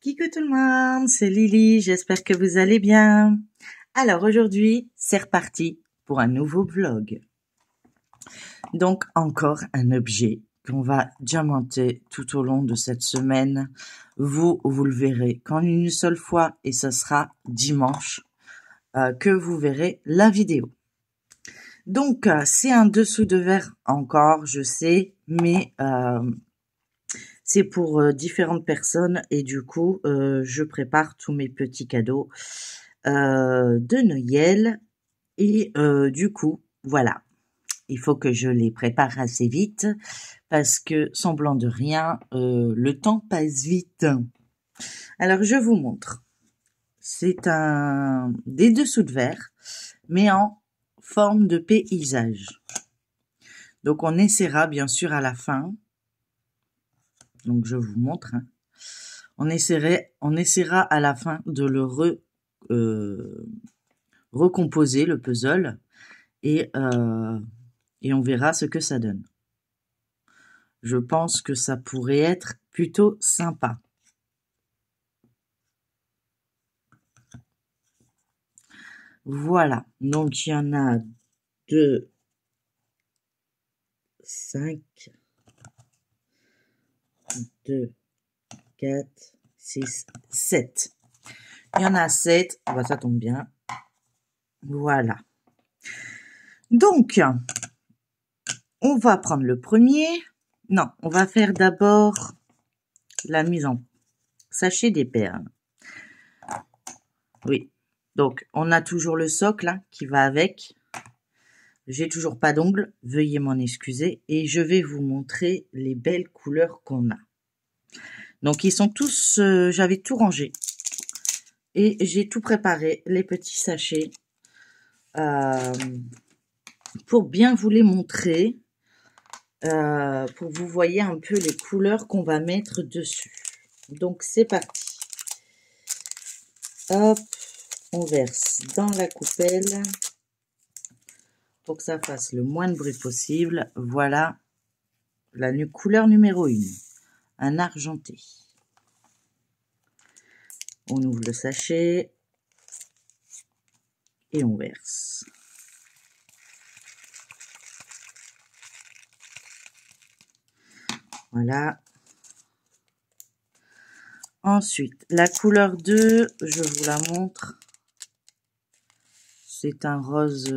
Coucou tout le monde, c'est Lily, j'espère que vous allez bien. Alors aujourd'hui, c'est reparti pour un nouveau vlog. Donc encore un objet qu'on va diamanter tout au long de cette semaine. Vous le verrez qu'en une seule fois et ce sera dimanche que vous verrez la vidéo. Donc c'est un dessous de verre encore, je sais, mais c'est pour différentes personnes et du coup, je prépare tous mes petits cadeaux de Noël et du coup, voilà, il faut que je les prépare assez vite parce que, semblant de rien, le temps passe vite. Alors, je vous montre. C'est des dessous de verre, mais en forme de paysage. Donc, on essaiera bien sûr à la fin. Donc, je vous montre. Hein. On essaiera à la fin de le recomposer, le puzzle, et on verra ce que ça donne. Je pense que ça pourrait être plutôt sympa. Voilà, donc il y en a 2, 5, 2, 4, 6, 7. Il y en a 7, bah, ça tombe bien. Voilà. Donc, on va prendre le premier. Non, on va faire d'abord la mise en sachet des perles. Oui, donc on a toujours le socle hein, qui va avec. J'ai toujours pas d'ongles, veuillez m'en excuser. Et je vais vous montrer les belles couleurs qu'on a. Donc ils sont tous, j'avais tout rangé. Et j'ai tout préparé, les petits sachets. Pour bien vous les montrer. Pour que vous voyez un peu les couleurs qu'on va mettre dessus. Donc c'est parti. Hop, on verse dans la coupelle pour que ça fasse le moins de bruit possible. Voilà la couleur numéro 1, un argenté. On ouvre le sachet et on verse. Voilà. Ensuite, la couleur 2, je vous la montre. C'est un rose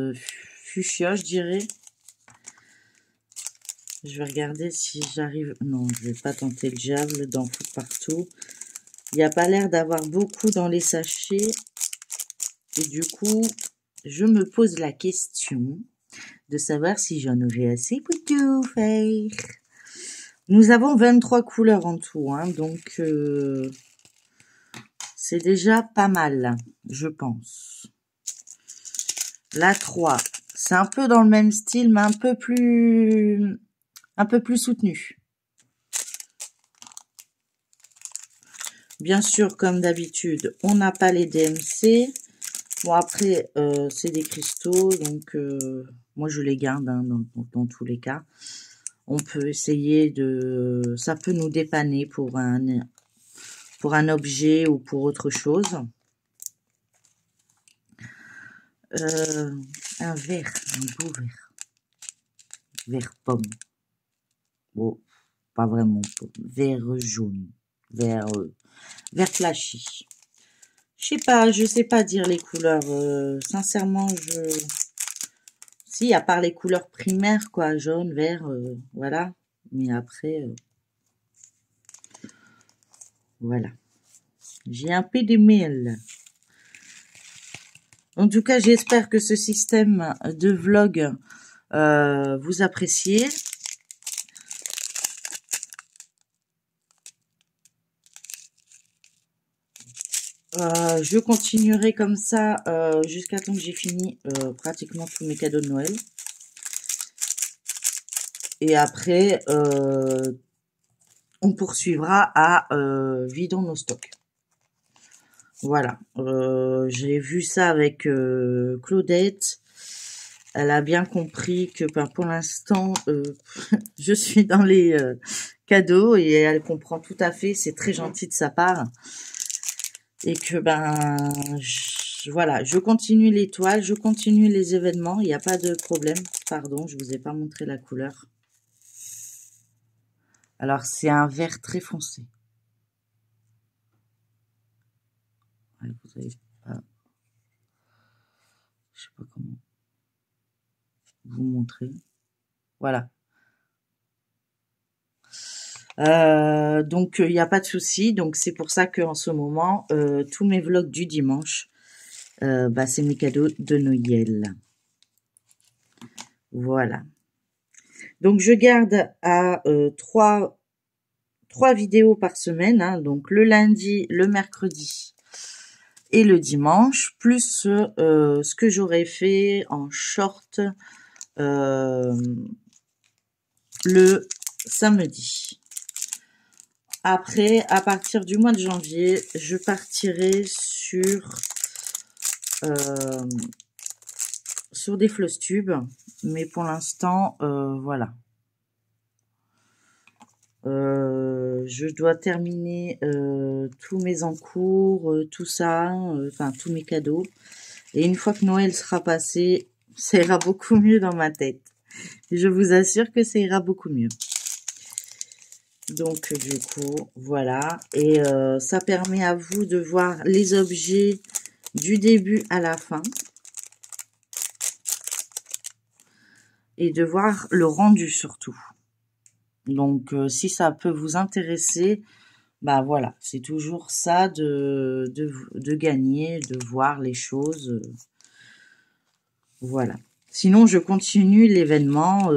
fuchsia, je dirais. Je vais regarder si j'arrive... Non, je vais pas tenter le diable d'en foutre partout. Il n'y a pas l'air d'avoir beaucoup dans les sachets. Et du coup, je me pose la question de savoir si j'en aurai assez pour tout faire. Nous avons 23 couleurs en tout, hein, donc c'est déjà pas mal, je pense. La 3, c'est un peu dans le même style, mais un peu plus soutenu. Bien sûr, comme d'habitude, on n'a pas les DMC. Bon, après, c'est des cristaux, donc moi, je les garde hein, dans tous les cas. On peut essayer de... Ça peut nous dépanner pour un objet ou pour autre chose. Un vert, un beau vert. Vert pomme. Bon, pas vraiment pomme. Vert jaune. Vert flashy. Je sais pas dire les couleurs. Sincèrement, si, à part les couleurs primaires, quoi, jaune, vert, voilà. Mais après, voilà. J'ai un peu de miel. En tout cas, j'espère que ce système de vlog vous appréciez. Je continuerai comme ça jusqu'à temps que j'ai fini pratiquement tous mes cadeaux de Noël. Et après, on poursuivra à vidons nos stocks. Voilà. J'ai vu ça avec Claudette. Elle a bien compris que pour l'instant, je suis dans les cadeaux et elle comprend tout à fait. C'est très gentil de sa part. Et que voilà, je continue l'étoile, je continue les événements, il n'y a pas de problème. Pardon, je vous ai pas montré la couleur. Alors c'est un vert très foncé. Ouais, vous avez pas, je sais pas comment vous montrer. Voilà. Donc il n'y a pas de souci. Donc c'est pour ça que en ce moment, tous mes vlogs du dimanche, c'est mes cadeaux de Noël. Voilà. Donc je garde à 3 vidéos par semaine, hein, donc le lundi, le mercredi et le dimanche, plus ce que j'aurais fait en short le samedi. Après, à partir du mois de janvier, je partirai sur des floss tubes, mais pour l'instant, voilà. Je dois terminer tous mes encours, tout ça, enfin tous mes cadeaux. Et une fois que Noël sera passé, ça ira beaucoup mieux dans ma tête. Je vous assure que ça ira beaucoup mieux. Donc du coup, voilà. Et ça permet à vous de voir les objets du début à la fin. Et de voir le rendu surtout. Donc si ça peut vous intéresser, voilà, c'est toujours ça de gagner, de voir les choses. Voilà. Sinon, je continue l'événement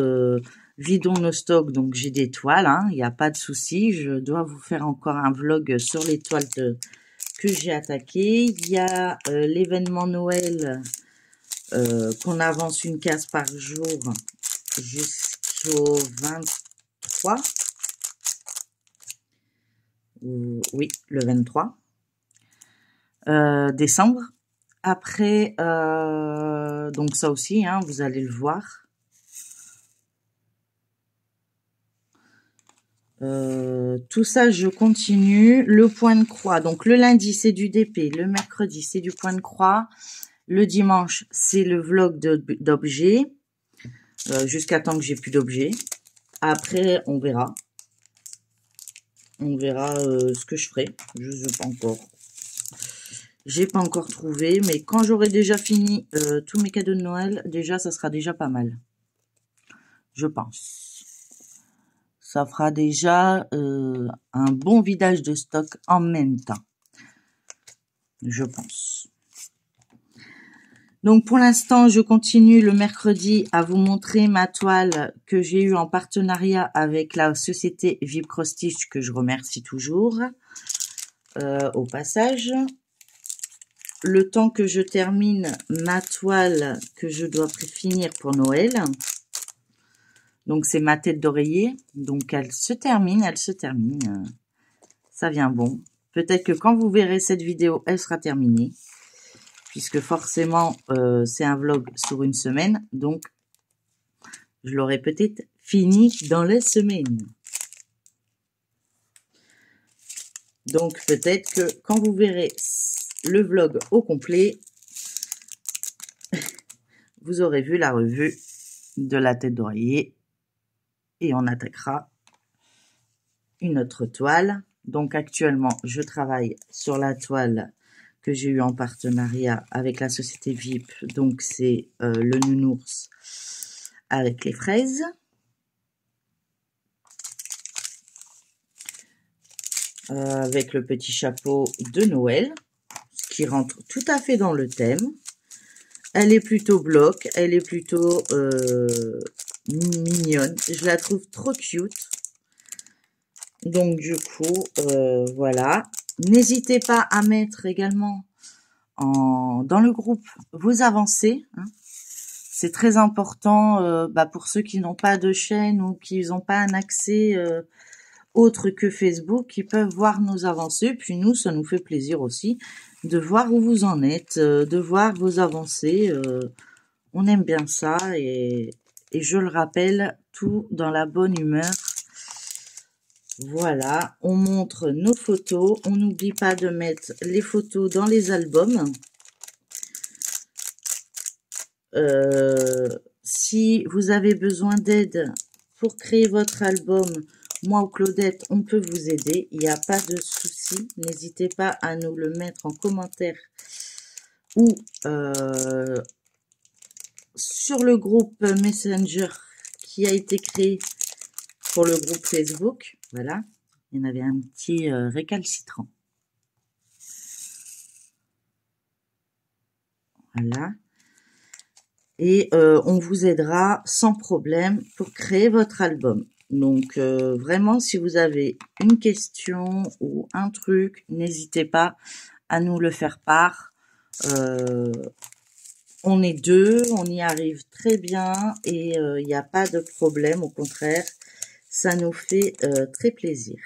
vidons nos stocks. Donc j'ai des toiles, hein, il n'y a pas de souci. Je dois vous faire encore un vlog sur les toiles que j'ai attaquées. Il y a l'événement Noël qu'on avance une case par jour jusqu'au 23. Oui, le 23 décembre. Après, donc ça aussi, hein, vous allez le voir. Tout ça, je continue. Le point de croix. Donc le lundi, c'est du DP. Le mercredi, c'est du point de croix. Le dimanche, c'est le vlog d'objets. Jusqu'à temps que j'ai plus d'objets. Après, on verra. On verra ce que je ferai. Je ne sais pas encore. J'ai pas encore trouvé. Mais quand j'aurai déjà fini tous mes cadeaux de Noël, déjà, ça sera déjà pas mal. Je pense. Ça fera déjà un bon vidage de stock en même temps. Je pense. Donc pour l'instant, je continue le mercredi à vous montrer ma toile que j'ai eue en partenariat avec la société VIP Cross Stitch, que je remercie toujours au passage. Le temps que je termine ma toile que je dois finir pour Noël. Donc c'est ma tête d'oreiller. Donc elle se termine. Ça vient bon. Peut-être que quand vous verrez cette vidéo, elle sera terminée. Puisque forcément, c'est un vlog sur une semaine. Donc, je l'aurai peut-être fini dans la semaine. Donc, peut-être que quand vous verrez le vlog au complet, vous aurez vu la revue de la tête d'oreiller. Et on attaquera une autre toile. Donc, actuellement, je travaille sur la toile que j'ai eu en partenariat avec la société VIP. Donc, c'est le nounours avec les fraises. Avec le petit chapeau de Noël, ce qui rentre tout à fait dans le thème. Elle est plutôt bloc, elle est plutôt mignonne. Je la trouve trop cute. Donc, du coup, voilà. N'hésitez pas à mettre également dans le groupe vos avancées. Hein. C'est très important pour ceux qui n'ont pas de chaîne ou qui n'ont pas un accès autre que Facebook, qui peuvent voir nos avancées. Puis nous, ça nous fait plaisir aussi de voir où vous en êtes, de voir vos avancées. On aime bien ça et je le rappelle, tout dans la bonne humeur. Voilà, on montre nos photos. On n'oublie pas de mettre les photos dans les albums. Si vous avez besoin d'aide pour créer votre album, moi ou Claudette, on peut vous aider. Il n'y a pas de souci. N'hésitez pas à nous le mettre en commentaire ou sur le groupe Messenger qui a été créé pour le groupe Facebook. Voilà, il y en avait un petit récalcitrant. Voilà. Et on vous aidera sans problème pour créer votre album. Donc vraiment, si vous avez une question ou un truc, n'hésitez pas à nous le faire part. On est deux, on y arrive très bien et il n'y a pas de problème, au contraire, ça nous fait très plaisir.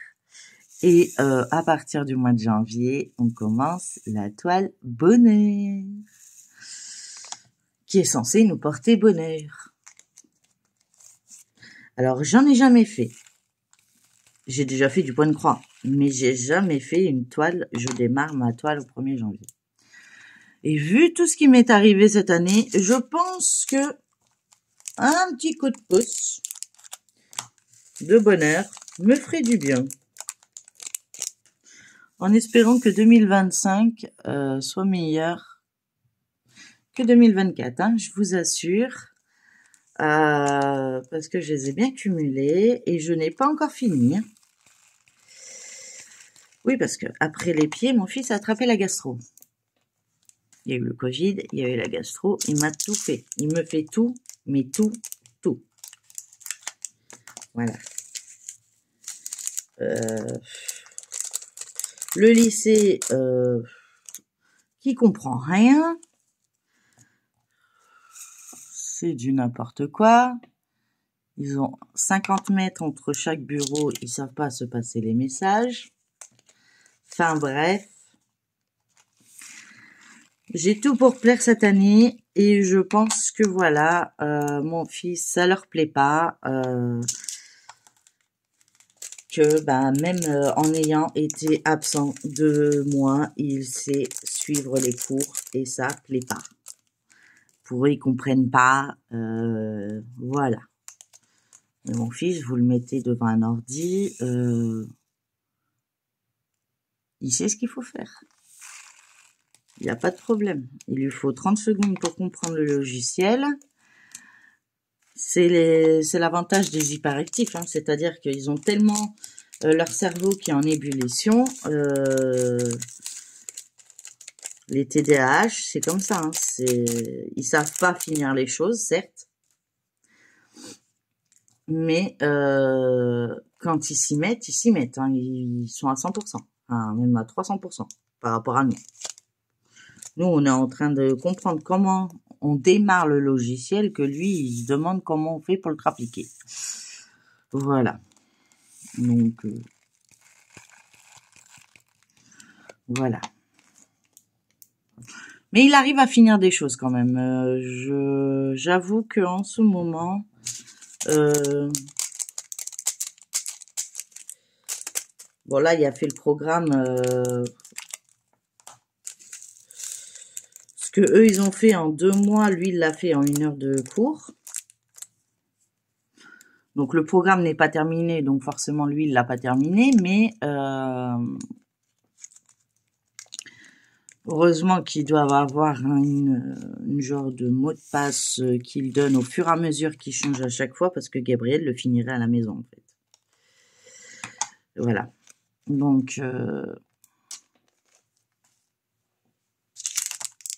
Et à partir du mois de janvier, on commence la toile bonheur, qui est censée nous porter bonheur. Alors, j'en ai jamais fait. J'ai déjà fait du point de croix, mais j'ai jamais fait une toile. Je démarre ma toile au 1er janvier. Et vu tout ce qui m'est arrivé cette année, je pense que un petit coup de pouce de bonheur me ferait du bien. En espérant que 2025 soit meilleur que 2024, hein, je vous assure. Parce que je les ai bien cumulés et je n'ai pas encore fini. Oui, parce que après les pieds, mon fils a attrapé la gastro. Il y a eu le Covid, il y a eu la gastro, il m'a tout fait. Il me fait tout, mais tout. Voilà. Le lycée qui comprend rien. C'est du n'importe quoi. Ils ont 50 mètres entre chaque bureau, ils savent pas se passer les messages. Enfin bref. J'ai tout pour plaire cette année et je pense que voilà, mon fils, ça leur plaît pas. Que même en ayant été absent 2 mois, il sait suivre les cours et ça plaît pas. Pour eux, ils comprennent pas. Voilà. Et mon fils, vous le mettez devant un ordi, il sait ce qu'il faut faire. Il n'y a pas de problème. Il lui faut 30 secondes pour comprendre le logiciel. C'est l'avantage des hyperactifs, hein, c'est-à-dire qu'ils ont tellement leur cerveau qui est en ébullition. Les TDAH, c'est comme ça. Hein, ils savent pas finir les choses, certes. Mais quand ils s'y mettent, hein, ils sont à 100%, enfin, même à 300% par rapport à nous. Nous, on est en train de comprendre comment on démarre le logiciel, que lui, il se demande comment on fait pour le appliquer. Voilà. Donc, voilà. Mais il arrive à finir des choses quand même. J'avoue qu'en ce moment, bon là, il a fait le programme. Ce que eux, ils ont fait en 2 mois, lui, il l'a fait en 1 heure de cours. Donc, le programme n'est pas terminé, donc forcément, lui, il l'a pas terminé, mais heureusement qu'ils doivent avoir une genre de mot de passe qu'ils donnent au fur et à mesure qu'ils changent à chaque fois, parce que Gabriel le finirait à la maison, en fait. Voilà. Donc,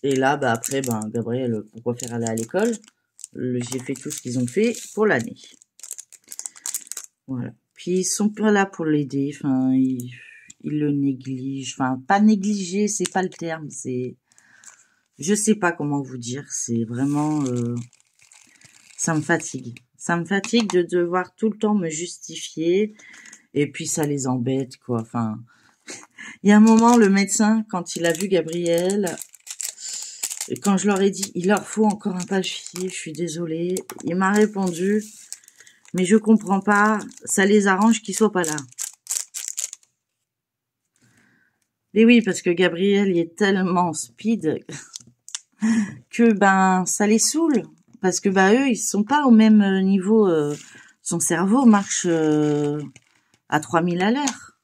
et là, après, Gabriel, pourquoi faire aller à l'école? J'ai fait tout ce qu'ils ont fait pour l'année. Voilà. Puis ils sont pas là pour l'aider. Enfin, ils le négligent. Enfin, pas négliger, c'est pas le terme. C'est, je sais pas comment vous dire. C'est vraiment, ça me fatigue. Ça me fatigue de devoir tout le temps me justifier. Et puis ça les embête, quoi. Enfin, il y a un moment, le médecin, quand il a vu Gabriel, quand je leur ai dit, il leur faut encore un papier, je suis désolée, il m'a répondu, mais je comprends pas, ça les arrange qu'ils soient pas là. Et oui, parce que Gabriel, il est tellement speed que ben ça les saoule. Parce que ben eux, ils sont pas au même niveau. Son cerveau marche à 3000 à l'heure.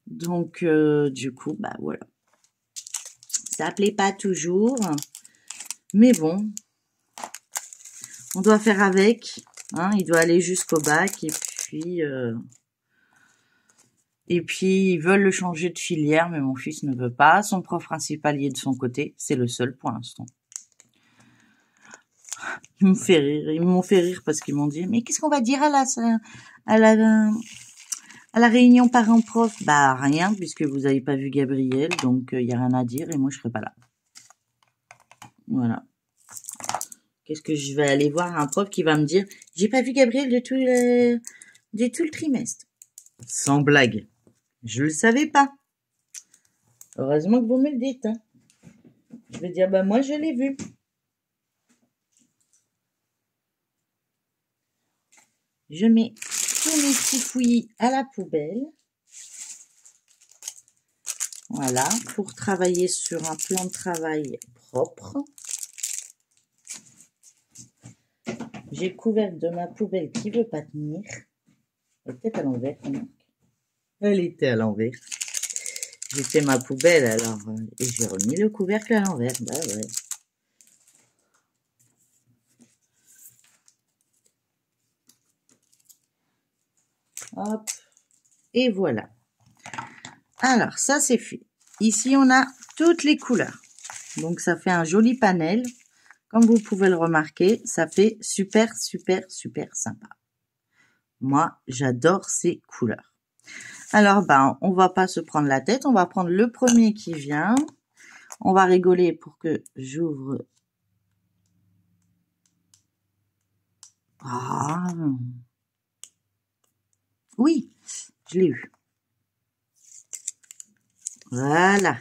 Donc du coup, bah voilà. Ça plaît pas toujours. Mais bon, on doit faire avec. Hein, il doit aller jusqu'au bac et puis ils veulent le changer de filière, mais mon fils ne veut pas. Son prof principal y est de son côté. C'est le seul pour l'instant. Ils me fait rire. Ils m'ont fait rire parce qu'ils m'ont dit, mais qu'est-ce qu'on va dire à la réunion parents-prof? Bah rien, puisque vous avez pas vu Gabriel, donc il y a rien à dire et moi je serai pas là. Voilà. Qu'est-ce que je vais aller voir un prof qui va me dire, j'ai pas vu Gabriel de tout le trimestre. Sans blague. Je le savais pas. Heureusement que vous me le dites. Hein. Je vais dire, bah moi je l'ai vu. Je mets tous mes petits fouillis à la poubelle. Voilà, pour travailler sur un plan de travail propre. J'ai le couvercle de ma poubelle qui veut pas tenir. Elle est peut-être à l'envers. Elle était à l'envers. J'ai fait ma poubelle alors et j'ai remis le couvercle à l'envers. Bah ouais. Hop. Et voilà. Alors ça c'est fait. Ici on a toutes les couleurs. Donc ça fait un joli panel. Comme vous pouvez le remarquer, ça fait super sympa. Moi, j'adore ces couleurs. Alors, ben, on va pas se prendre la tête. On va prendre le premier qui vient. On va rigoler pour que j'ouvre. Ah. Oui, je l'ai eu. Voilà.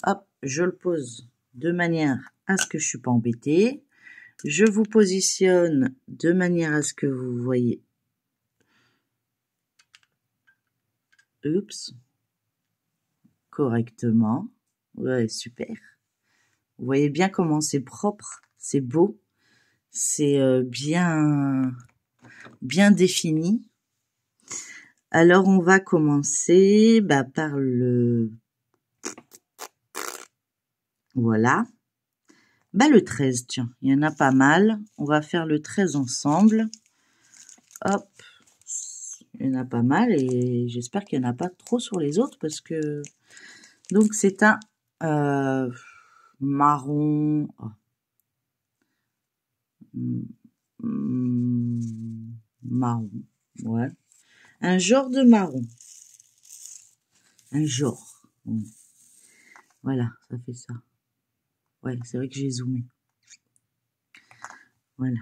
Hop, je le pose de manière à ce que je suis pas embêtée. Je vous positionne de manière à ce que vous voyez. Oups. Correctement. Ouais, super. Vous voyez bien comment c'est propre, c'est beau, c'est bien défini. Alors on va commencer par le voilà. Le 13, tiens, il y en a pas mal. On va faire le 13 ensemble. Hop. Il y en a pas mal et j'espère qu'il n'y en a pas trop sur les autres parce que donc c'est un marron. Oh. Marron, ouais. Un genre de marron. Un genre. Voilà, ça fait ça. Ouais, c'est vrai que j'ai zoomé. Voilà.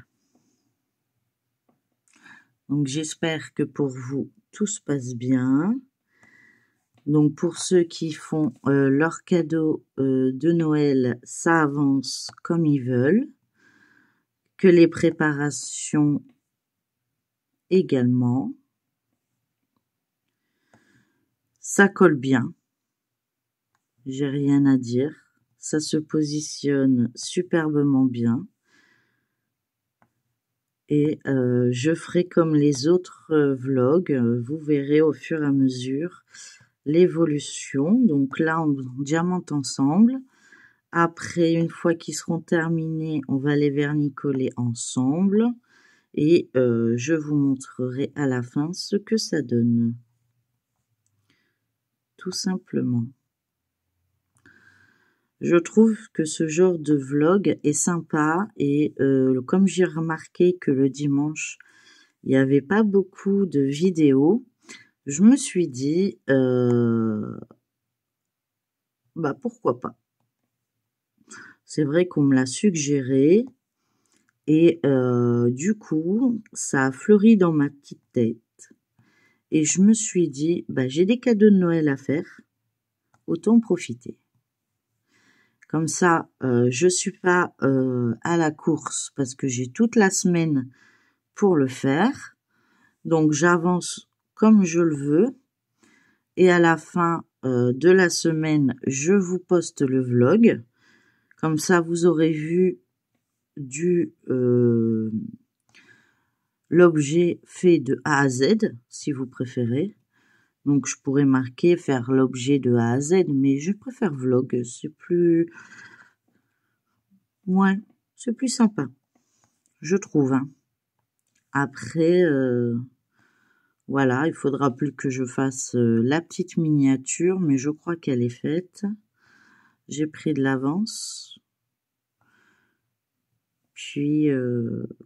Donc j'espère que pour vous, tout se passe bien. Donc pour ceux qui font leur cadeau de Noël, ça avance comme ils veulent. Que les préparations également. Ça colle bien. J'ai rien à dire. Ça se positionne superbement bien. Et je ferai comme les autres vlogs. Vous verrez au fur et à mesure l'évolution. Donc là, on diamante ensemble. Après, une fois qu'ils seront terminés, on va les vernicoler ensemble. Et je vous montrerai à la fin ce que ça donne. Tout simplement. Je trouve que ce genre de vlog est sympa et comme j'ai remarqué que le dimanche, il n'y avait pas beaucoup de vidéos, je me suis dit, pourquoi pas. C'est vrai qu'on me l'a suggéré et du coup, ça a fleuri dans ma petite tête. Et je me suis dit, j'ai des cadeaux de Noël à faire, autant profiter. Comme ça, je suis pas à la course parce que j'ai toute la semaine pour le faire. Donc, j'avance comme je le veux. Et à la fin de la semaine, je vous poste le vlog. Comme ça, vous aurez vu l'objet fait de A à Z, si vous préférez. Donc, je pourrais marquer faire l'objet de A à Z, mais je préfère vlog. C'est plus, ouais, c'est plus sympa, je trouve. Hein. Après, voilà, il faudra plus que je fasse la petite miniature, mais je crois qu'elle est faite. J'ai pris de l'avance. Puis,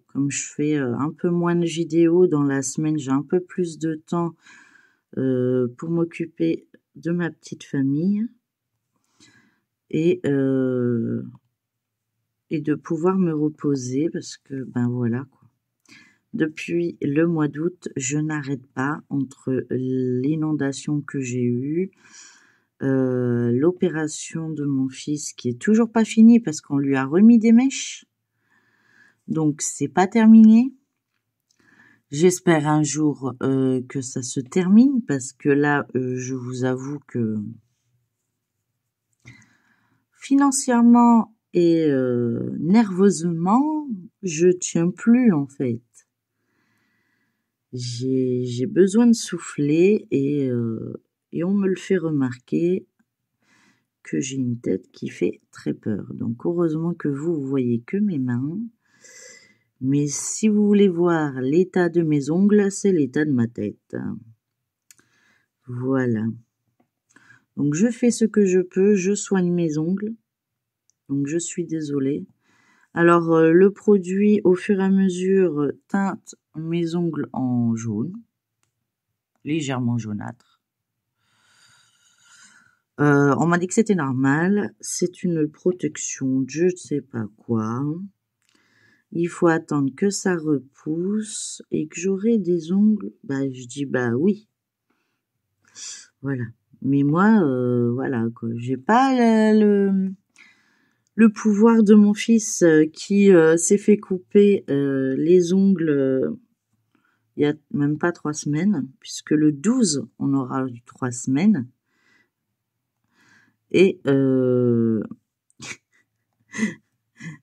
comme je fais un peu moins de vidéos dans la semaine, j'ai un peu plus de temps pour m'occuper de ma petite famille et de pouvoir me reposer parce que, ben voilà, quoi. Depuis le mois d'août, je n'arrête pas entre l'inondation que j'ai eue, l'opération de mon fils qui est toujours pas finie parce qu'on lui a remis des mèches. Donc, c'est pas terminé. J'espère un jour que ça se termine parce que là, je vous avoue que financièrement et nerveusement, je tiens plus en fait. J'ai besoin de souffler et on me le fait remarquer que j'ai une tête qui fait très peur. Donc heureusement que vous voyez que mes mains. Mais si vous voulez voir l'état de mes ongles, c'est l'état de ma tête. Voilà. Donc je fais ce que je peux, je soigne mes ongles. Donc je suis désolée. Alors le produit au fur et à mesure teinte mes ongles en jaune, légèrement jaunâtre. On m'a dit que c'était normal, c'est une protection, je ne sais pas quoi. Il faut attendre que ça repousse et que j'aurai des ongles. Bah je dis bah oui. Voilà. Mais moi voilà quoi, j'ai pas le pouvoir de mon fils qui s'est fait couper les ongles il y a même pas 3 semaines, puisque le 12 on aura eu 3 semaines. Et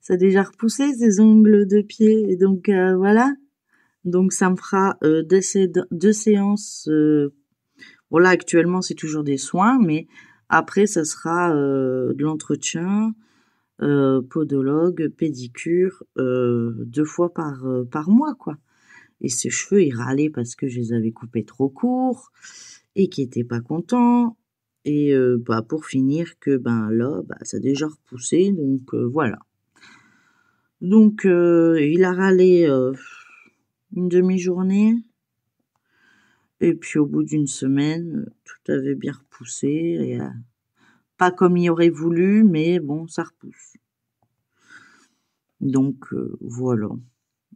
ça a déjà repoussé ces ongles de pied. Et donc voilà. Donc ça me fera deux séances. Bon là actuellement c'est toujours des soins, mais après ça sera de l'entretien, podologue, pédicure, 2 fois par mois quoi. Et ses cheveux ils râlaient parce que je les avais coupés trop courts et qui étaient pas contents. Et bah pour finir que ben là bah ça a déjà repoussé donc voilà. Donc il a râlé une demi-journée et puis au bout d'une semaine tout avait bien repoussé et pas comme il aurait voulu mais bon ça repousse. Donc voilà.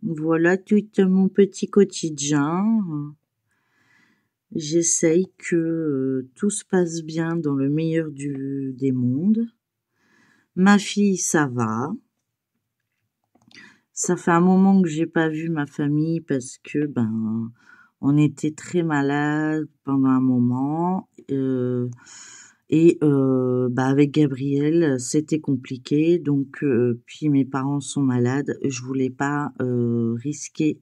Voilà tout mon petit quotidien. J'essaye que tout se passe bien dans le meilleur des mondes. Ma fille, ça va. Ça fait un moment que j'ai pas vu ma famille parce que ben on était très malades pendant un moment et bah avec Gabriel c'était compliqué donc puis mes parents sont malades, je voulais pas risquer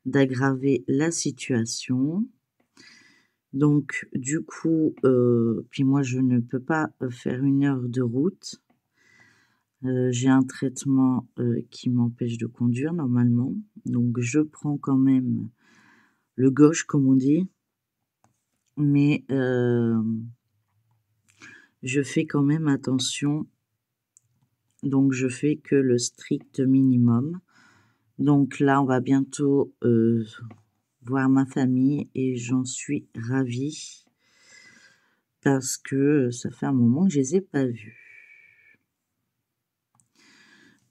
d'aggraver la situation. Donc du coup puis moi je ne peux pas faire 1 heure de route. J'ai un traitement qui m'empêche de conduire normalement, donc je prends quand même le gauche comme on dit, mais je fais quand même attention, donc je fais que le strict minimum. Donc là, on va bientôt voir ma famille et j'en suis ravie parce que ça fait un moment que je les ai pas vus.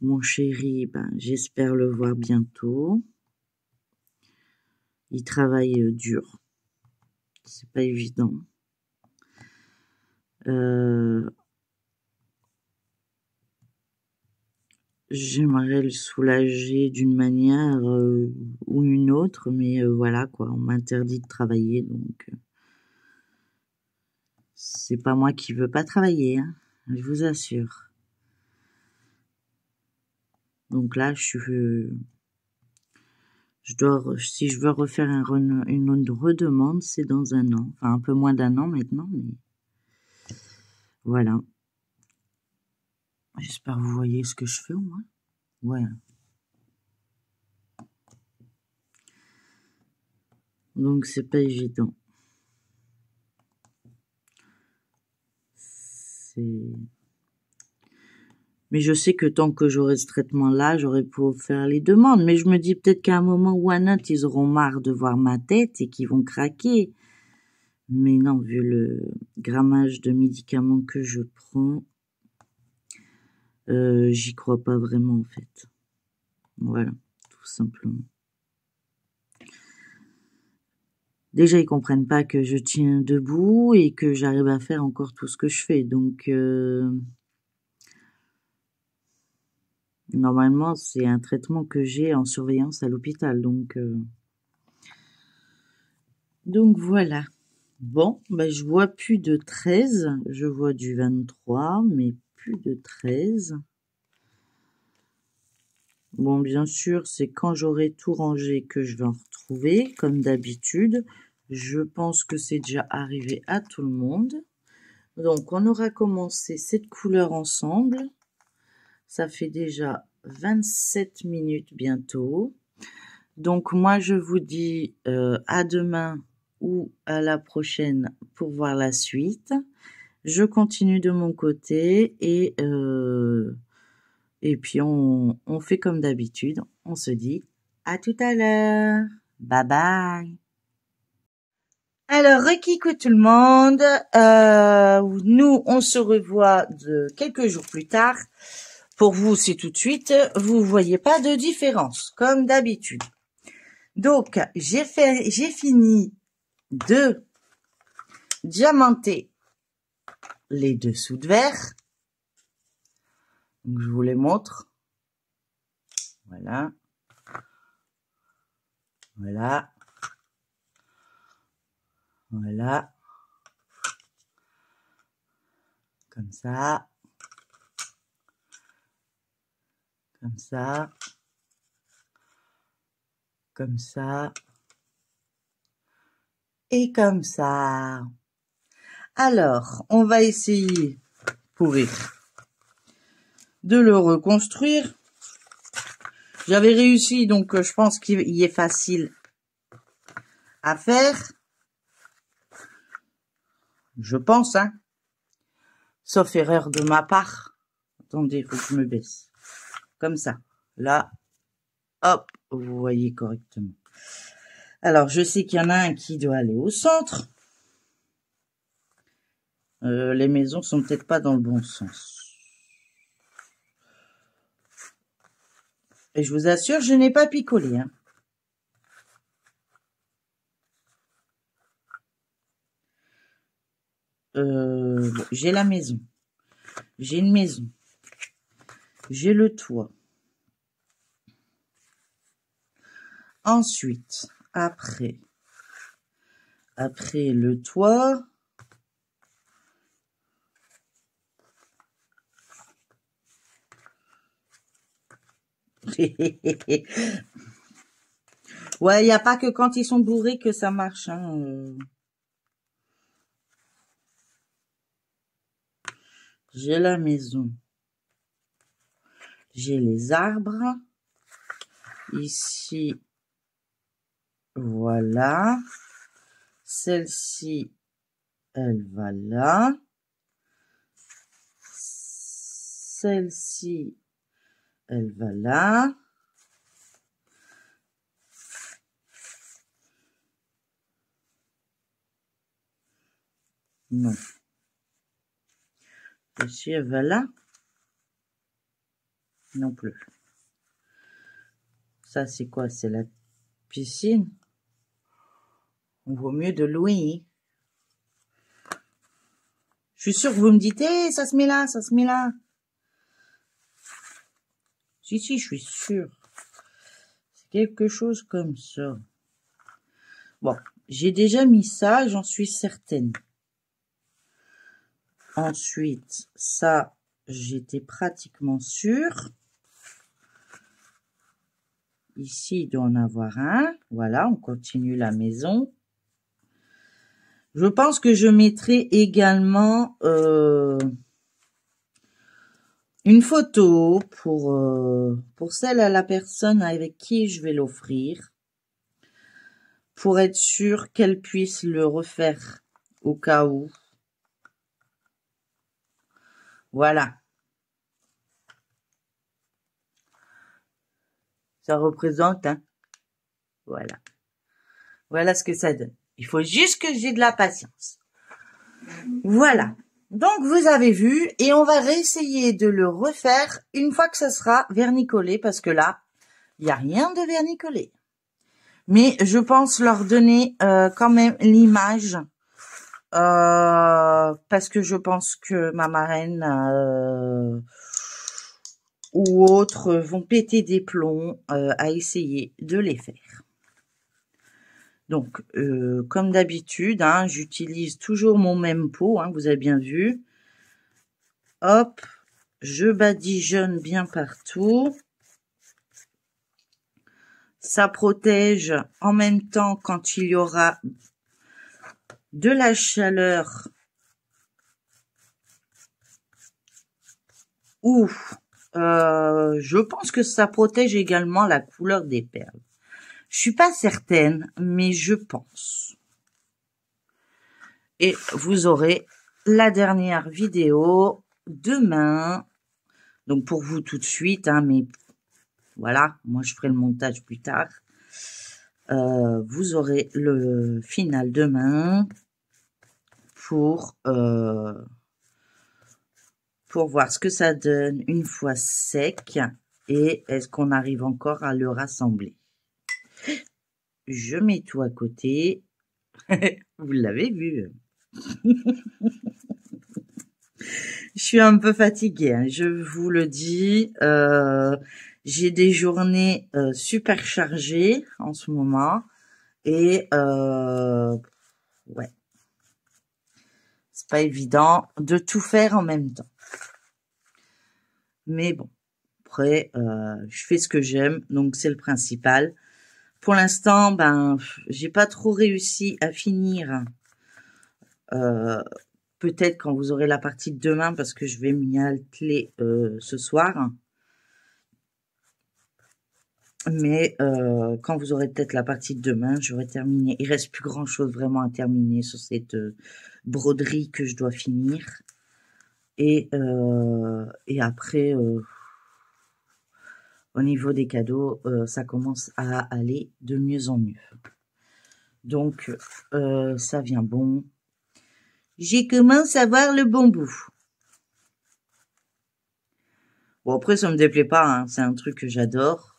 Mon chéri, ben, j'espère le voir bientôt. Il travaille dur. C'est pas évident. j'aimerais le soulager d'une manière ou une autre, mais voilà quoi, on m'interdit de travailler, donc c'est pas moi qui veux pas travailler, hein, je vous assure. Donc là, si je veux refaire une redemande, c'est dans un an, enfin un peu moins d'un an maintenant, mais voilà. J'espère que vous voyez ce que je fais au moins. Ouais. Donc c'est pas évident. Mais je sais que tant que j'aurai ce traitement-là, j'aurai pour faire les demandes. Mais je me dis peut-être qu'à un moment ou à un autre, ils auront marre de voir ma tête et qu'ils vont craquer. Mais non, vu le grammage de médicaments que je prends, j'y crois pas vraiment en fait. Voilà, tout simplement. Déjà, ils comprennent pas que je tiens debout et que j'arrive à faire encore tout ce que je fais. Donc, normalement, c'est un traitement que j'ai en surveillance à l'hôpital. Donc voilà. Bon, ben, je vois plus de 13. Je vois du 23, mais plus de 13. Bon, bien sûr, c'est quand j'aurai tout rangé que je vais en retrouver, comme d'habitude. Je pense que c'est déjà arrivé à tout le monde. Donc, on aura commencé cette couleur ensemble. Ça fait déjà 27 minutes bientôt. Donc, moi, je vous dis à demain ou à la prochaine pour voir la suite. Je continue de mon côté et puis on fait comme d'habitude. On se dit à tout à l'heure. Bye bye. Alors, requico tout le monde. Nous, on se revoit quelques jours plus tard. Pour vous, c'est tout de suite. Vous voyez pas de différence, comme d'habitude. Donc, j'ai fini de diamanter les dessous de verre. Donc, je vous les montre. Voilà. Voilà. Voilà. Comme ça. Comme ça. Comme ça. Et comme ça. Alors, on va essayer, pour rire, de le reconstruire. J'avais réussi, donc je pense qu'il est facile à faire. Je pense, hein. Sauf erreur de ma part. Attendez, il faut que je me baisse. Comme ça. Là, hop, vous voyez correctement. Alors, je sais qu'il y en a un qui doit aller au centre. Les maisons sont peut-être pas dans le bon sens. Et je vous assure, je n'ai pas picolé, hein. J'ai la maison. J'ai une maison. J'ai le toit. Ensuite, après le toit, ouais, il n'y a pas que quand ils sont bourrés que ça marche, hein. J'ai la maison. J'ai les arbres. Ici, voilà. Celle-ci, elle va là. Celle-ci, elle va là. Non. Celle-ci, elle va là. Non plus. Ça, c'est quoi? C'est la piscine. On vaut mieux de louer. Je suis sûre que vous me dites, ça se met là, ça se met là. Si, je suis sûre. C'est quelque chose comme ça. Bon, j'ai déjà mis ça, j'en suis certaine. Ensuite, ça, j'étais pratiquement sûre. Ici, il doit en avoir un. Voilà, on continue la maison. Je pense que je mettrai également une photo pour celle à la personne avec qui je vais l'offrir, pour être sûr qu'elle puisse le refaire au cas où. Voilà. Ça représente, hein. Voilà. Voilà ce que ça donne. Il faut juste que j'ai de la patience. Voilà. Donc, vous avez vu, et on va réessayer de le refaire une fois que ça sera vernicolé, parce que là, il n'y a rien de vernicolé. Mais je pense leur donner quand même l'image, parce que je pense que ma marraine ou autres vont péter des plombs à essayer de les faire. Donc, comme d'habitude, hein, j'utilise toujours mon même pot, hein, vous avez bien vu. Hop, je badigeonne bien partout. Ça protège en même temps quand il y aura de la chaleur ou je pense que ça protège également la couleur des perles. Je suis pas certaine, mais je pense. Et vous aurez la dernière vidéo demain. Donc pour vous tout de suite, hein, mais voilà, moi je ferai le montage plus tard. Vous aurez le final demain pour voir ce que ça donne une fois sec et est-ce qu'on arrive encore à le rassembler. Je mets tout à côté. Vous l'avez vu. Je suis un peu fatiguée, hein, je vous le dis. J'ai des journées super chargées en ce moment. Et ouais, c'est pas évident de tout faire en même temps. Mais bon, après, je fais ce que j'aime, donc c'est le principal. Pour l'instant, ben, j'ai pas trop réussi à finir. Peut-être quand vous aurez la partie de demain, parce que je vais m'y atteler ce soir. Mais quand vous aurez peut-être la partie de demain, j'aurai terminé. Il reste plus grand-chose vraiment à terminer sur cette broderie que je dois finir. Et après, au niveau des cadeaux, ça commence à aller de mieux en mieux. Donc, ça vient bon. J'ai commencé à voir le bon bout. Bon, après, ça me déplaît pas, hein, c'est un truc que j'adore.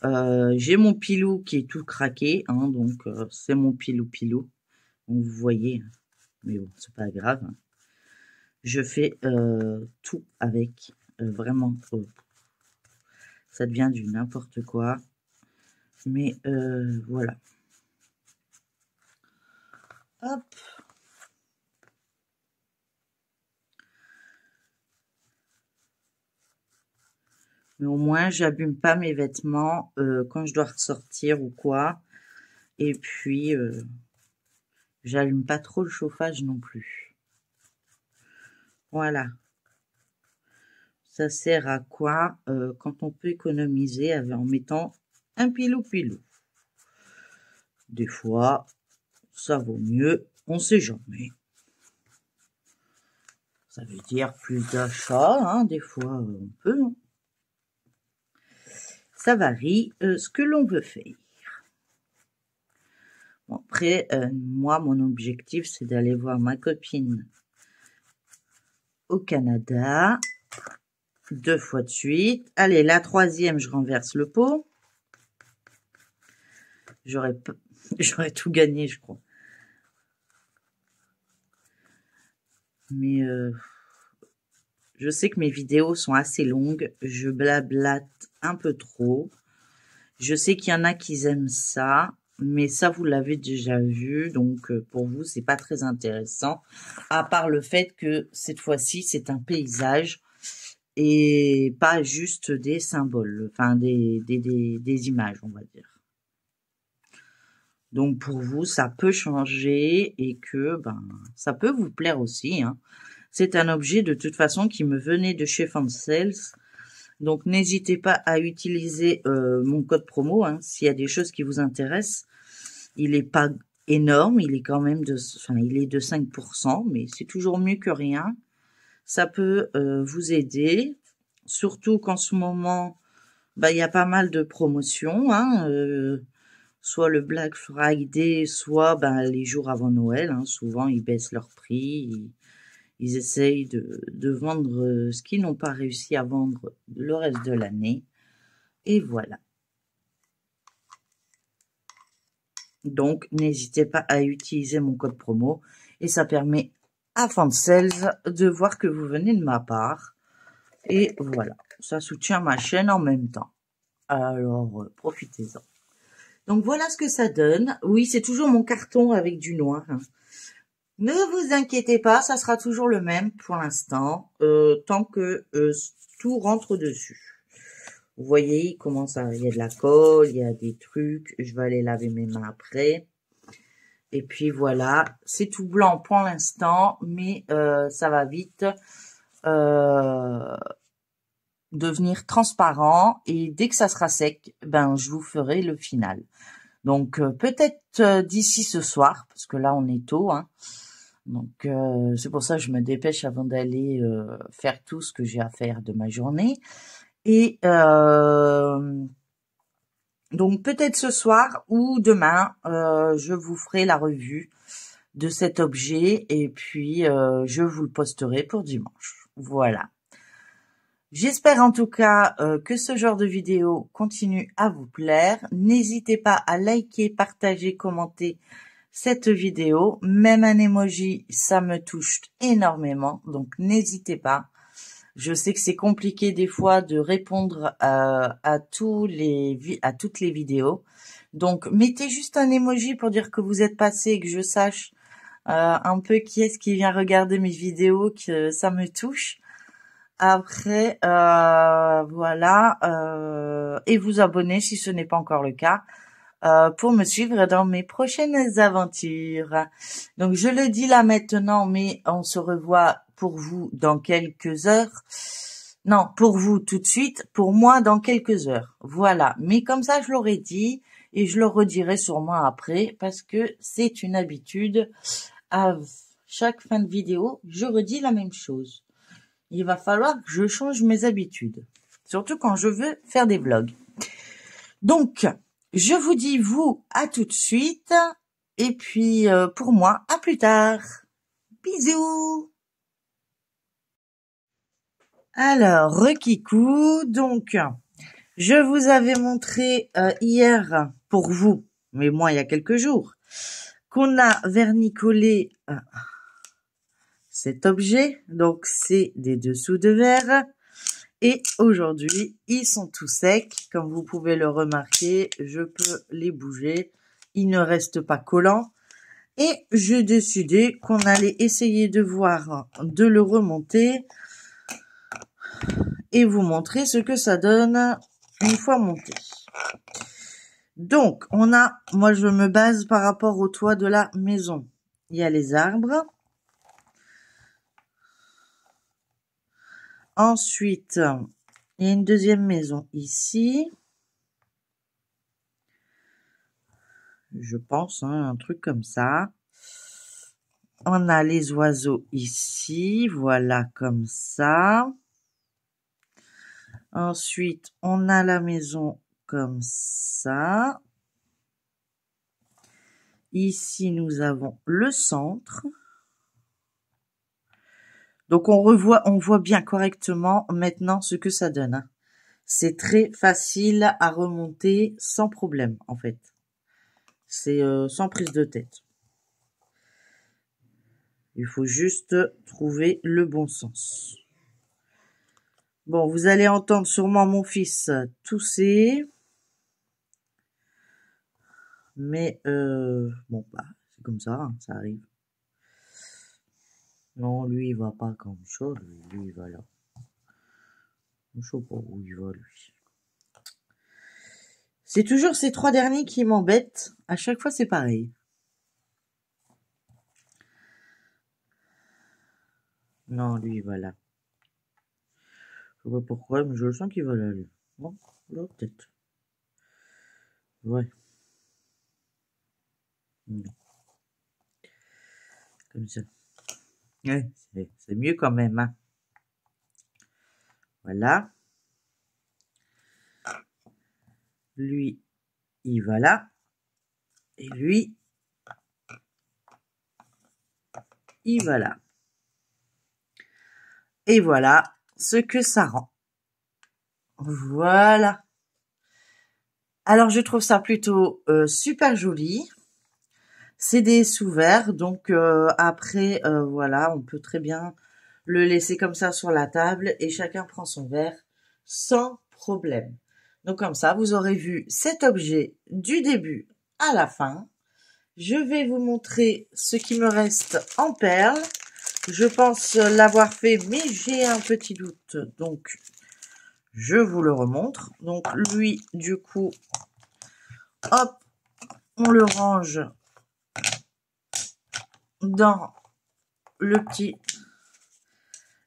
J'ai mon pilou qui est tout craqué, hein, donc c'est mon pilou. Donc, vous voyez, mais bon, c'est pas grave. Je fais tout avec, vraiment. Ça devient du n'importe quoi. Mais voilà. Hop. Mais au moins, j'abîme pas mes vêtements quand je dois ressortir ou quoi. Et puis, j'allume pas trop le chauffage non plus. Voilà. Ça sert à quoi quand on peut économiser en mettant un pilou-pilou. Des fois, ça vaut mieux, on sait jamais. Ça veut dire plus d'achat, hein, des fois on peut. Hein. Ça varie ce que l'on veut faire. Bon, après, moi, mon objectif, c'est d'aller voir ma copine au Canada 2 fois de suite. Allez, la 3e, je renverse le pot. J'aurais tout gagné, je crois. Mais Je sais que mes vidéos sont assez longues, je blablate un peu trop. Je sais qu'il y en a qui aiment ça, mais ça vous l'avez déjà vu, donc pour vous c'est pas très intéressant, à part le fait que cette fois-ci c'est un paysage et pas juste des symboles, enfin des images, on va dire. Donc pour vous ça peut changer et que ça peut vous plaire aussi, hein. C'est un objet de toute façon qui me venait de chez Fansels. Donc n'hésitez pas à utiliser mon code promo, hein, s'il y a des choses qui vous intéressent. Il est pas énorme, il est quand même il est de 5%, mais c'est toujours mieux que rien. Ça peut vous aider, surtout qu'en ce moment, il y a pas mal de promotions, hein, soit le Black Friday, soit les jours avant Noël. Hein, souvent, ils baissent leur prix. Ils essayent de vendre ce qu'ils n'ont pas réussi à vendre le reste de l'année. Et voilà. Donc, n'hésitez pas à utiliser mon code promo. Et ça permet à Fansels de voir que vous venez de ma part. Et voilà, ça soutient ma chaîne en même temps. Alors, profitez-en. Donc, voilà ce que ça donne. Oui, c'est toujours mon carton avec du noir. Hein. Ne vous inquiétez pas, ça sera toujours le même pour l'instant, tant que tout rentre dessus. Vous voyez, il commence il y a de la colle, il y a des trucs. Je vais aller laver mes mains après. Et puis voilà, c'est tout blanc pour l'instant, mais ça va vite devenir transparent. Et dès que ça sera sec, je vous ferai le final. Donc peut-être d'ici ce soir, parce que là on est tôt, hein. Donc c'est pour ça que je me dépêche avant d'aller faire tout ce que j'ai à faire de ma journée. Et donc peut-être ce soir ou demain, je vous ferai la revue de cet objet et puis je vous le posterai pour dimanche. Voilà. J'espère en tout cas que ce genre de vidéo continue à vous plaire. N'hésitez pas à liker, partager, commenter cette vidéo. Même un emoji, ça me touche énormément. Donc n'hésitez pas. Je sais que c'est compliqué des fois de répondre à toutes les vidéos. Donc mettez juste un emoji pour dire que vous êtes passé et que je sache un peu qui est-ce qui vient regarder mes vidéos, que ça me touche. Après, voilà, et vous abonner si ce n'est pas encore le cas, pour me suivre dans mes prochaines aventures. Donc, je le dis là maintenant, mais on se revoit pour vous dans quelques heures. Non, pour vous tout de suite, pour moi dans quelques heures. Voilà, mais comme ça, je l'aurais dit et je le redirai sûrement après parce que c'est une habitude. À chaque fin de vidéo, je redis la même chose. Il va falloir que je change mes habitudes, surtout quand je veux faire des vlogs. Donc, je vous dis vous à tout de suite et puis pour moi à plus tard. Bisous. Alors, rekikou, donc je vous avais montré hier pour vous, mais moi il y a quelques jours, qu'on a vernicolé cet objet. Donc c'est des dessous de verre. Et aujourd'hui, ils sont tout secs. Comme vous pouvez le remarquer, je peux les bouger. Ils ne restent pas collants. Et j'ai décidé qu'on allait essayer de voir, de le remonter et vous montrer ce que ça donne une fois monté. Donc, moi je me base par rapport au toit de la maison. Il y a les arbres. Ensuite, il y a une deuxième maison ici. Je pense, hein, un truc comme ça. On a les oiseaux ici, voilà comme ça. Ensuite, on a la maison comme ça. Ici, nous avons le centre. Donc, on voit bien correctement maintenant ce que ça donne. Hein. C'est très facile à remonter sans problème, en fait. C'est sans prise de tête. Il faut juste trouver le bon sens. Bon, vous allez entendre sûrement mon fils tousser. Mais bon, bah, c'est comme ça, hein, ça arrive. Non, lui, il va pas comme ça. Lui, il va là. Je sais pas où il va, lui. C'est toujours ces 3 derniers qui m'embêtent. À chaque fois, c'est pareil. Non, lui, il va là. Je sais pas pourquoi, mais je le sens qu'il va là, lui. Bon, là, peut-être. Ouais. Non, comme ça. Ouais, c'est mieux quand même, hein. Voilà. Lui, il va là. Et lui, il va là. Et voilà ce que ça rend. Voilà. Alors, je trouve ça plutôt super joli. C'est des sous-verres, donc après, voilà, on peut très bien le laisser comme ça sur la table et chacun prend son verre sans problème. Donc comme ça, vous aurez vu cet objet du début à la fin. Je vais vous montrer ce qui me reste en perles. Je pense l'avoir fait, mais j'ai un petit doute, donc je vous le remontre. Donc lui, du coup, hop, on le range dans le petit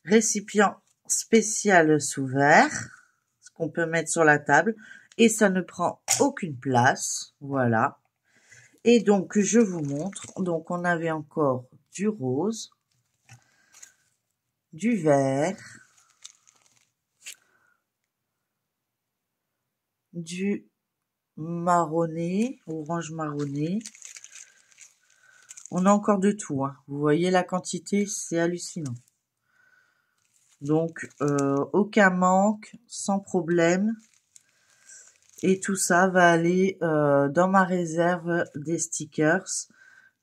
récipient spécial sous verre, ce qu'on peut mettre sur la table, et ça ne prend aucune place, voilà. Et donc, je vous montre, donc on avait encore du rose, du vert, du marronné, orange marronné. On a encore de tout, hein. Vous voyez la quantité, c'est hallucinant. Donc, aucun manque, sans problème. Et tout ça va aller dans ma réserve des stickers.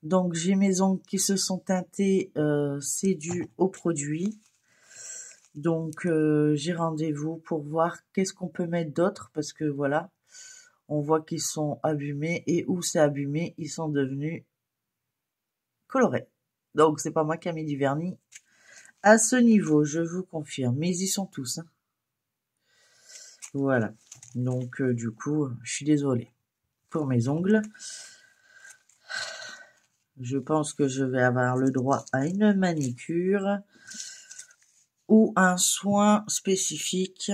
Donc, j'ai mes ongles qui se sont teintés, c'est dû au produit. Donc, j'ai rendez-vous pour voir qu'est-ce qu'on peut mettre d'autre, parce que voilà, on voit qu'ils sont abîmés, et où c'est abîmé, ils sont devenus colorés. Donc, c'est pas moi qui ai mis du vernis à ce niveau, je vous confirme. Mais ils y sont tous, hein. Voilà. Donc, du coup, je suis désolée pour mes ongles. Je pense que je vais avoir le droit à une manicure ou un soin spécifique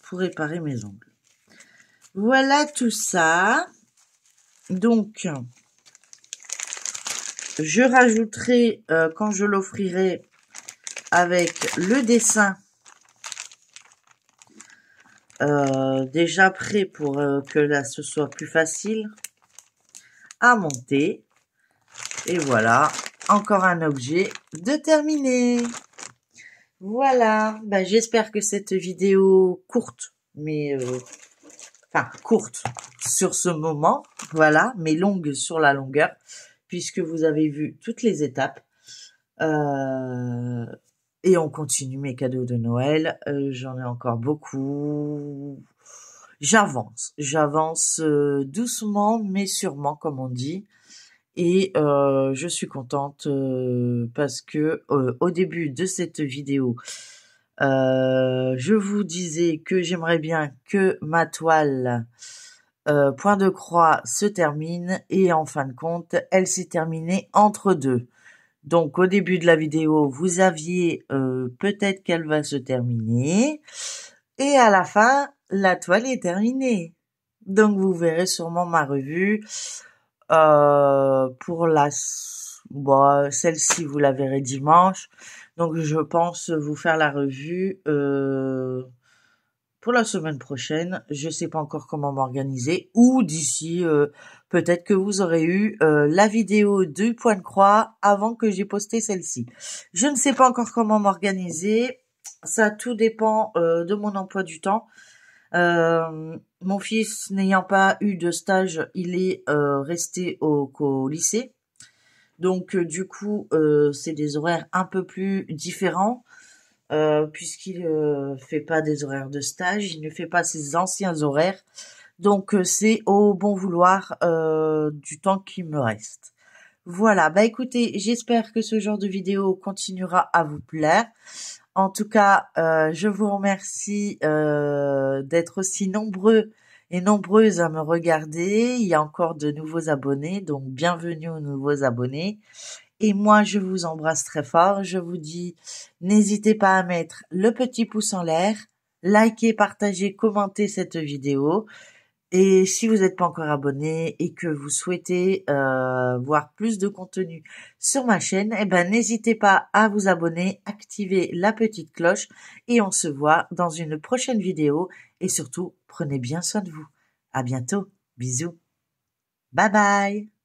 pour réparer mes ongles. Voilà tout ça. Donc, je rajouterai, quand je l'offrirai, avec le dessin déjà prêt pour que là ce soit plus facile à monter. Et voilà, encore un objet de terminé. Voilà, ben, j'espère que cette vidéo courte, mais enfin courte sur ce moment, voilà, mais longue sur la longueur, puisque vous avez vu toutes les étapes. Et on continue mes cadeaux de Noël. J'en ai encore beaucoup. J'avance doucement mais sûrement, comme on dit. Et je suis contente parce que au début de cette vidéo, je vous disais que j'aimerais bien que ma toile point de croix se termine, et en fin de compte, elle s'est terminée entre deux. Donc au début de la vidéo, vous aviez peut-être qu'elle va se terminer, et à la fin, la toile est terminée. Donc vous verrez sûrement ma revue. Pour celle-ci, vous la verrez dimanche. Donc je pense vous faire la revue pour la semaine prochaine. Je sais pas encore comment m'organiser, ou d'ici peut-être que vous aurez eu la vidéo du point de croix avant que j'ai posté celle-ci. Je ne sais pas encore comment m'organiser. Ça tout dépend de mon emploi du temps. Mon fils n'ayant pas eu de stage, il est resté au lycée. Donc du coup, c'est des horaires un peu plus différents. puisqu'il fait pas des horaires de stage, il ne fait pas ses anciens horaires. Donc c'est au bon vouloir du temps qui me reste. Voilà, bah écoutez, j'espère que ce genre de vidéo continuera à vous plaire. En tout cas, je vous remercie d'être aussi nombreux et nombreuses à me regarder. Il y a encore de nouveaux abonnés, donc bienvenue aux nouveaux abonnés. Et moi, je vous embrasse très fort. Je vous dis, n'hésitez pas à mettre le petit pouce en l'air, liker, partager, commenter cette vidéo. Et si vous n'êtes pas encore abonné et que vous souhaitez voir plus de contenu sur ma chaîne, eh ben n'hésitez pas à vous abonner, activer la petite cloche et on se voit dans une prochaine vidéo. Et surtout, prenez bien soin de vous. À bientôt. Bisous. Bye bye.